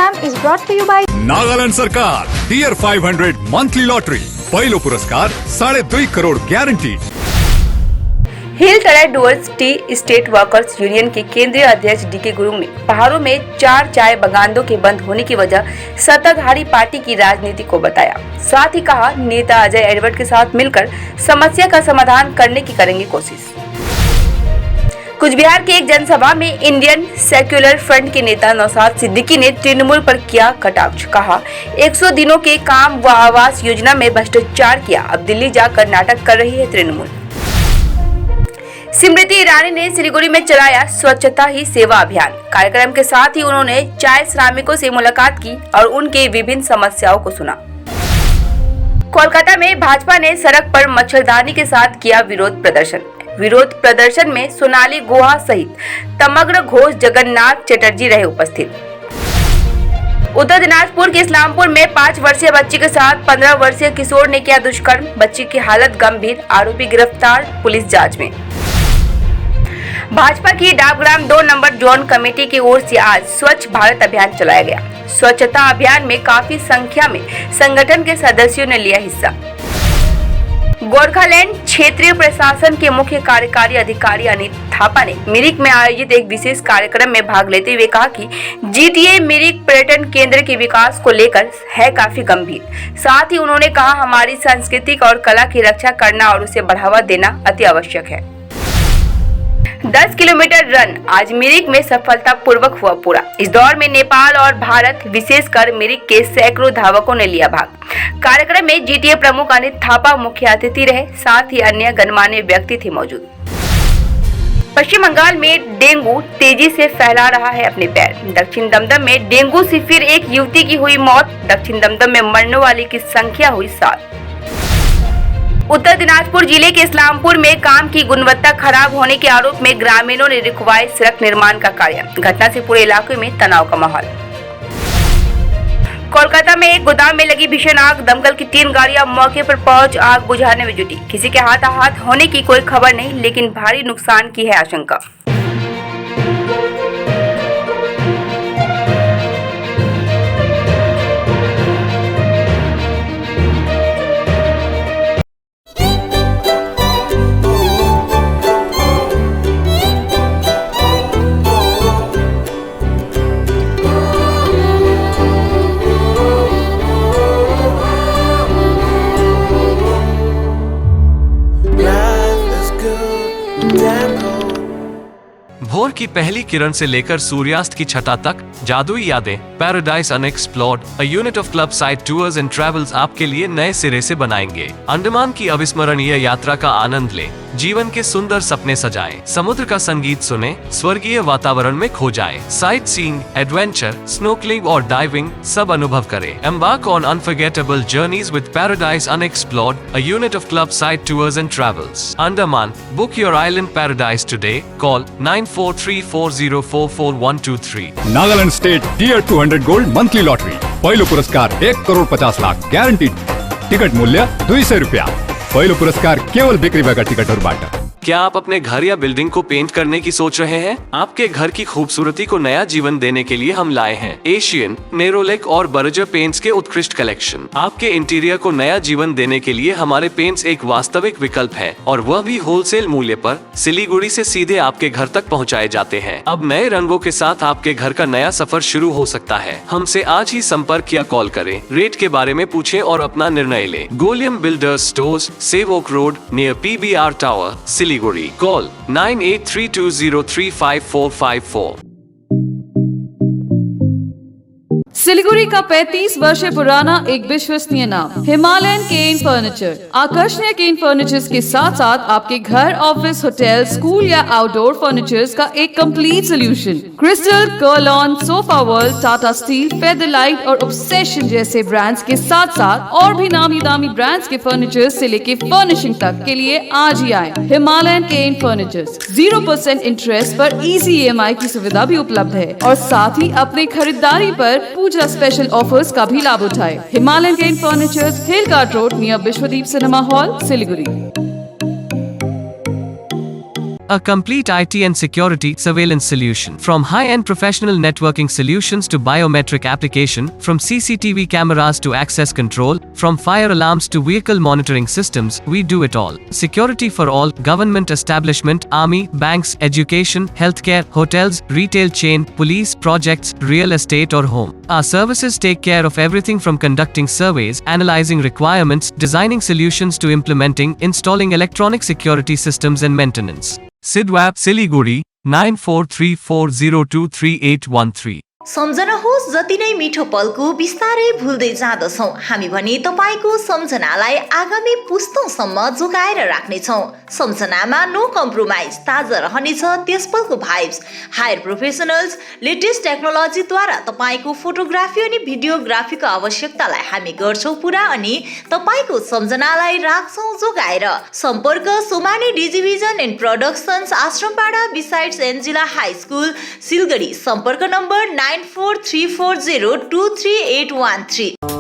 program is brought to you by Nagaland सरकार tier 500 monthly lottery पहिलो पुरस्कार 2.5 crore guarantee. Hill Terai Dooars tea state workers union के केंद्रीय अध्यक्ष डीके गुरुंग ने पहाड़ों में 4 चाय बागानों के बंद होने की वजह सत्ताधारी पार्टी की राजनीति को बताया। साथ ही कहा, नेता अजय एडवर्ड के साथ मिलकर समस्या का समाधान करने की करेंगे कोशिश। कुछ बिहार के एक जनसभा में इंडियन सेक्युलर फ्रंट के नेता नौशाद सिद्दीकी ने तृणमूल पर किया कटाक्ष। कहा, 100 दिनों के काम व आवास योजना में भ्रष्टाचार किया, अब दिल्ली जाकर नाटक कर रही है तृणमूल। स्मृति ईरानी ने सिलीगुड़ी में चलाया स्वच्छता ही सेवा अभियान। कार्यक्रम के साथ ही उन्होंने चाय श्रमिकों से मुलाकात की और उनके विभिन्न समस्याओं को सुना। कोलकाता में भाजपा ने सड़क पर मच्छरदानी के साथ किया विरोध प्रदर्शन। विरोध प्रदर्शन में सोनाली गुहा सहित तमग्र घोष, जगन्नाथ चटर्जी रहे उपस्थित। उत्तर दिनाजपुर के इस्लामपुर में 5 वर्षीय बच्ची के साथ 15 वर्षीय किशोर ने किया दुष्कर्म। बच्ची की हालत गंभीर, आरोपी गिरफ्तार, पुलिस जांच में। भाजपा की डाकग्राम 2 नंबर जोन कमेटी की ओर से आज स्वच्छ भारत अभियान चलाया गया। स्वच्छता अभियान में काफी संख्या में संगठन के सदस्यों ने लिया हिस्सा। गोरखालैंड क्षेत्रीय प्रशासन के मुख्य कार्यकारी अधिकारी अनित थापा ने मिरिक में आयोजित एक विशेष कार्यक्रम में भाग लेते हुए कहा कि जीटीए मिरिक पर्यटन केंद्र के विकास को लेकर है काफी गंभीर। साथ ही उन्होंने कहा, हमारी सांस्कृतिक और कला की रक्षा करना और उसे बढ़ावा देना अति आवश्यक है। 10 किलोमीटर रन आज मिरिक में सफलतापूर्वक हुआ पूरा। इस दौड़ में नेपाल और भारत, विशेषकर मिरिक के सैकड़ों धावकों ने लिया भाग। कार्यक्रम में जीटीए प्रमुख अनित थापा मुख्य अतिथि रहे, साथ ही अन्य गणमान्य व्यक्ति थे मौजूद। पश्चिम बंगाल में डेंगू तेजी से फैला रहा है अपने पैर। दक्षिण दमदम में डेंगू से फिर एक युवती की हुई मौत। दक्षिण दमदम में मरने वाले की संख्या हुई 7। उत्तर दिनाजपुर जिले के इस्लामपुर में काम की गुणवत्ता खराब होने के आरोप में ग्रामीणों ने रुकवाया सड़क निर्माण का कार्य। घटना से पूरे इलाके में तनाव का माहौल। कोलकाता में एक गोदाम में लगी भीषण आग। दमकल की 3 गाड़ियां मौके पर पहुंच आग बुझाने में जुटी। किसी के हाथाहाथ होने की कोई खबर नहीं, लेकिन भारी नुकसान की है आशंका। भोर की पहली किरण से लेकर सूर्यास्त की छटा तक जादुई यादें, paradise unexplored, a unit of club side tours and travels आपके लिए नए सिरे से बनाएंगे। अंडमान की अविस्मरणीय यात्रा का आनंद लें, जीवन के सुंदर सपने सजाएं, समुद्र का संगीत सुने, स्वर्गीय वातावरण में खो जाएं, साइट सीइंग, एडवेंचर, स्नोकलिंग और डाइविंग सब अनुभव करें। Embark on unforgettable journeys with paradise unexplored, a unit of club side tours and travels. Andaman, book your island paradise today, call 9434044123। Nagaland state dear 200 gold monthly lottery पहिलो पुरस्कार 1 crore 50 lakh guarantee. Ticket मूल्य 200 रुपया। पहिलो पुरस्कार केवल बिक्री भएका टिकटहरूबाट। क्या आप अपने घर या बिल्डिंग को पेंट करने की सोच रहे हैं? आपके घर की खूबसूरती को नया जीवन देने के लिए हम लाए हैं एशियन, नेरोलेक और बर्जर पेंट्स के उत्कृष्ट कलेक्शन। आपके इंटीरियर को नया जीवन देने के लिए हमारे पेंट्स एक वास्तविक विकल्प है, और वह भी होलसेल मूल्य पर। सिलीगुड़ी से सीधे आपके घर तक पहुंचाए जाते हैं। अब नए रंगों के साथ आपके घर का नया सफर शुरू हो सकता है। हमसे आज ही संपर्क या कॉल करें। रेट के बारे में पूछें और अपना निर्णय लें। गोलियम builders stores, Sevoke road near PBR tower, Siliguri. Call 9832035454। Siliguri का 35 वर्ष पुराना एक विश्वसनीय नाम हिमालयन केन फर्नीचर। आकर्षणीय केन फर्नीचर्स के साथ साथ आपके घर, ऑफिस, होटल, स्कूल या आउटडोर फर्नीचर्स का एक complete solution. Crystal, Kurlon, sofa world, Tata steel, Featherlite और ऑब्सेशन जैसे ब्रांड्स के साथ साथ और भी नामी दामी ब्रांड्स के फर्नीचर से लेके फर्निशिंग तक के लिए आज ही आए हिमालयन केन फर्नीचर्स। 0% इंटरेस्ट पर इजी EMI की सुविधा भी उपलब्ध है, और साथ ही अपने खरीदारी पर पूजा स्पेशल ऑफर्स का भी लाभ उठाए। Himalayan Cane Furnitures, Hill Cart Road near Vishwadeep cinema hall, Siliguri. A complete IT and security surveillance solution. From high-end professional networking solutions to biometric application, from CCTV cameras to access control, from fire alarms to vehicle monitoring systems, we do it all. Security for all, government establishment, army, banks, education, healthcare, hotels, retail chain, police, projects, real estate or home. Our services take care of everything from conducting surveys, analyzing requirements, designing solutions to implementing, installing electronic security systems and maintenance. Sidwap, Siliguri, 9434023813. सम्झनुहोस् जति नै मिठो पलको बिस्तारै भुल्दै जाँदछौँ हामी भने तपाईको सम्झनालाई आगामी पुस्तौँसम्म जोगाएर राख्नेछौँ। सम्झनामा no compromise, ताजा रहनेछ त्यस पलको भाइब्स। हायर प्रोफेसनल्स लेटेस्ट टेक्नोलोजीद्वारा तपाईको फोटोग्राफी अनि भिडियोग्राफीको आवश्यकतालाई हामी गर्छौँ पुरा अनि तपाईको सम्झनालाई राख्छौँ जोगाएर। सम्पर्क Somani Digivision and productions, Ashrampara besides Angela high school, Siliguri. सम्पर्क नम्बर 9434023813।